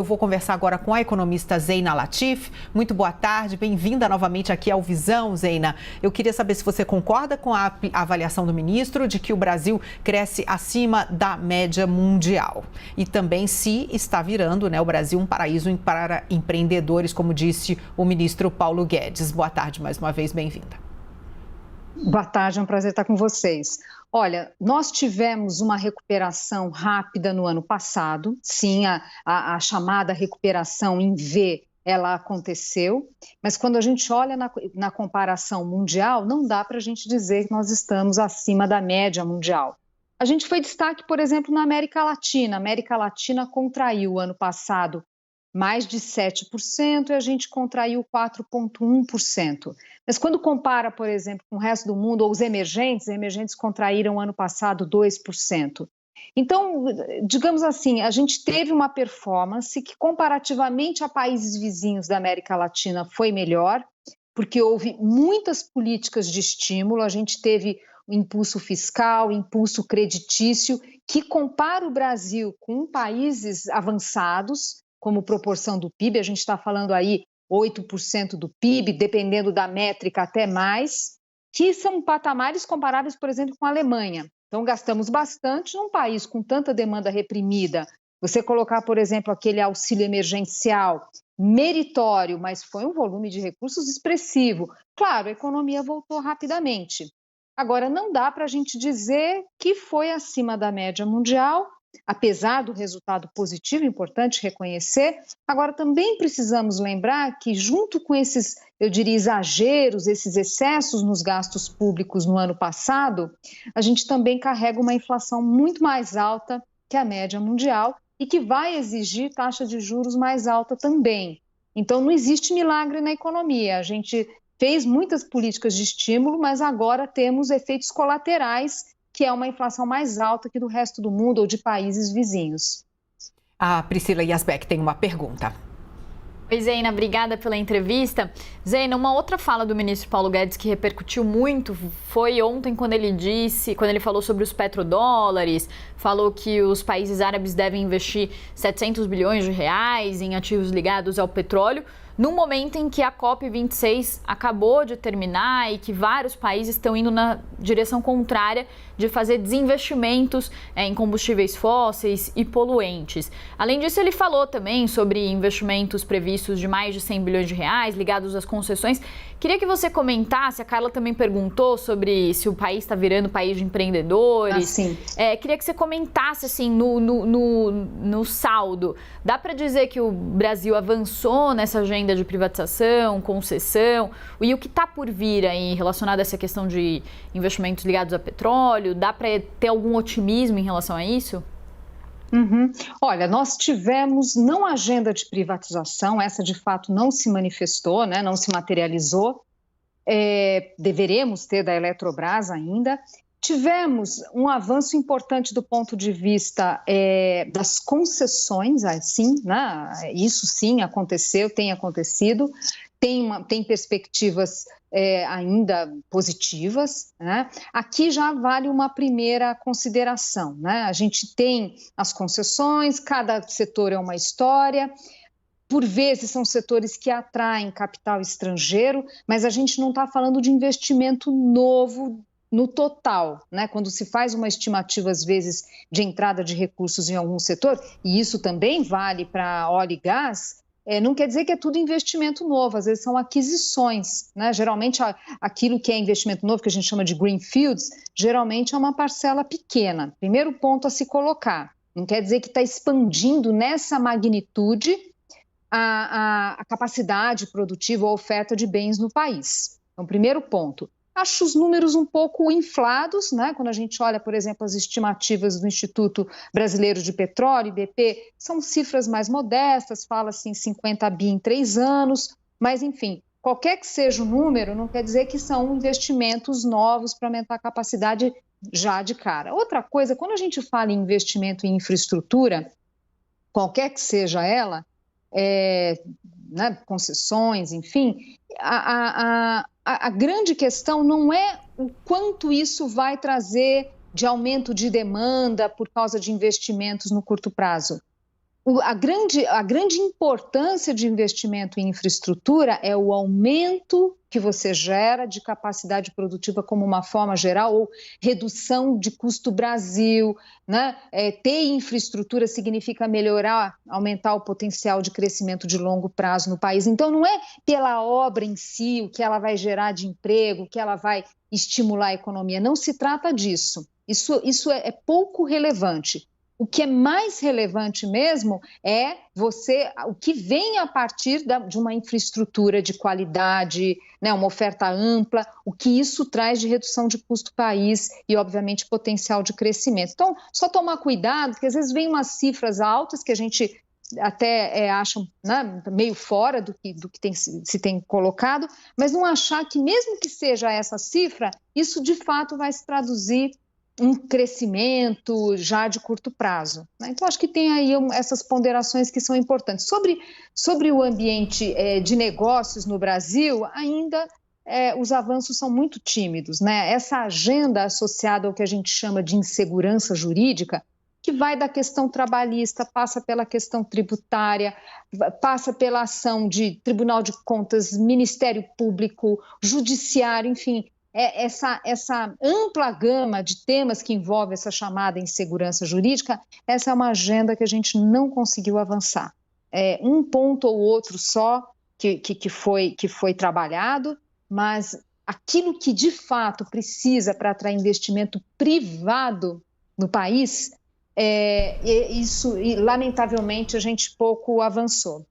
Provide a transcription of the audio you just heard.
Eu vou conversar agora com a economista Zeina Latif. Muito boa tarde, bem-vinda novamente aqui ao Visão, Zeina. Eu queria saber se você concorda com a avaliação do ministro de que o Brasil cresce acima da média mundial. E também se está virando, o Brasil um paraíso para empreendedores, como disse o ministro Paulo Guedes. Boa tarde mais uma vez, bem-vinda. Boa tarde, é um prazer estar com vocês. Olha, nós tivemos uma recuperação rápida no ano passado, sim, a chamada recuperação em V, ela aconteceu, mas quando a gente olha na comparação mundial, não dá para a gente dizer que nós estamos acima da média mundial. A gente foi destaque, por exemplo, na América Latina. A América Latina contraiu ano passado mais de 7% e a gente contraiu 4,1%. Mas quando compara, por exemplo, com o resto do mundo, ou os emergentes contraíram ano passado 2%. Então, digamos assim, a gente teve uma performance que, comparativamente a países vizinhos da América Latina, foi melhor, porque houve muitas políticas de estímulo, a gente teve o impulso fiscal, impulso creditício, que compara o Brasil com países avançados, como proporção do PIB, a gente está falando aí 8% do PIB, dependendo da métrica até mais, que são patamares comparáveis, por exemplo, com a Alemanha. Então, gastamos bastante num país com tanta demanda reprimida. Você colocar, por exemplo, aquele auxílio emergencial meritório, mas foi um volume de recursos expressivo. Claro, a economia voltou rapidamente. Agora, não dá para a gente dizer que foi acima da média mundial, apesar do resultado positivo, importante reconhecer. Agora, também precisamos lembrar que, junto com esses, eu diria, exageros, esses excessos nos gastos públicos no ano passado, a gente também carrega uma inflação muito mais alta que a média mundial e que vai exigir taxa de juros mais alta também. Então, não existe milagre na economia. A gente fez muitas políticas de estímulo, mas agora temos efeitos colaterais, que é uma inflação mais alta que do resto do mundo ou de países vizinhos. A Priscila Yazbek tem uma pergunta. Oi, Zeina, obrigada pela entrevista. Zeina, uma outra fala do ministro Paulo Guedes que repercutiu muito foi ontem quando ele falou sobre os petrodólares, falou que os países árabes devem investir 700 bilhões de reais em ativos ligados ao petróleo, no momento em que a COP26 acabou de terminar e que vários países estão indo na direção contrária de fazer desinvestimentos em combustíveis fósseis e poluentes. Além disso, ele falou também sobre investimentos previstos de mais de 100 bilhões de reais ligados às concessões. Queria que você comentasse, a Carla também perguntou sobre se o país está virando país de empreendedores. Queria que você comentasse assim, no saldo. Dá para dizer que o Brasil avançou nessa agenda de privatização, concessão, e o que está por vir aí relacionado a essa questão de investimentos ligados a petróleo? Dá para ter algum otimismo em relação a isso? Olha, nós tivemos não agenda de privatização, essa de fato não se manifestou, não se materializou, deveremos ter da Eletrobras ainda. Tivemos um avanço importante do ponto de vista das concessões, assim, isso sim aconteceu, tem acontecido, tem perspectivas ainda positivas. Aqui já vale uma primeira consideração. A gente tem as concessões, cada setor é uma história. Por vezes são setores que atraem capital estrangeiro, mas a gente não está falando de investimento novo no total, quando se faz uma estimativa, às vezes, de entrada de recursos em algum setor, e isso também vale para óleo e gás, não quer dizer que é tudo investimento novo, às vezes são aquisições, Geralmente, aquilo que é investimento novo, que a gente chama de greenfields, geralmente é uma parcela pequena. Primeiro ponto a se colocar, não quer dizer que está expandindo nessa magnitude a capacidade produtiva ou oferta de bens no país. Então, primeiro ponto. Acho os números um pouco inflados, quando a gente olha, por exemplo, as estimativas do Instituto Brasileiro de Petróleo, IBP, são cifras mais modestas, fala-se em 50 bi em 3 anos, mas enfim, qualquer que seja o número, não quer dizer que são investimentos novos para aumentar a capacidade já de cara. Outra coisa, quando a gente fala em investimento em infraestrutura, qualquer que seja ela, concessões, enfim, a grande questão não é o quanto isso vai trazer de aumento de demanda por causa de investimentos no curto prazo. A grande importância de investimento em infraestrutura é o aumento que você gera de capacidade produtiva como uma forma geral, ou redução de custo Brasil, né? Ter infraestrutura significa melhorar, aumentar o potencial de crescimento de longo prazo no país. Então, não é pela obra em si, o que ela vai gerar de emprego, o que ela vai estimular a economia. Não se trata disso. Isso é pouco relevante. O que é mais relevante mesmo é o que vem a partir de uma infraestrutura de qualidade, né, uma oferta ampla, o que isso traz de redução de custo país e, obviamente, potencial de crescimento. Então, só tomar cuidado, porque às vezes vem umas cifras altas que a gente até acha, né, meio fora do que se tem colocado, mas não achar que mesmo que seja essa cifra, isso de fato vai se traduzir um crescimento já de curto prazo, né? Então, acho que tem aí essas ponderações que são importantes. Sobre o ambiente de negócios no Brasil, ainda os avanços são muito tímidos, né? Essa agenda associada ao que a gente chama de insegurança jurídica, que vai da questão trabalhista, passa pela questão tributária, passa pela ação de Tribunal de Contas, Ministério Público, Judiciário, enfim, essa ampla gama de temas que envolve essa chamada insegurança jurídica, essa é uma agenda que a gente não conseguiu avançar. Um ponto ou outro só que foi trabalhado, mas aquilo que de fato precisa para atrair investimento privado no país, isso, lamentavelmente, a gente pouco avançou.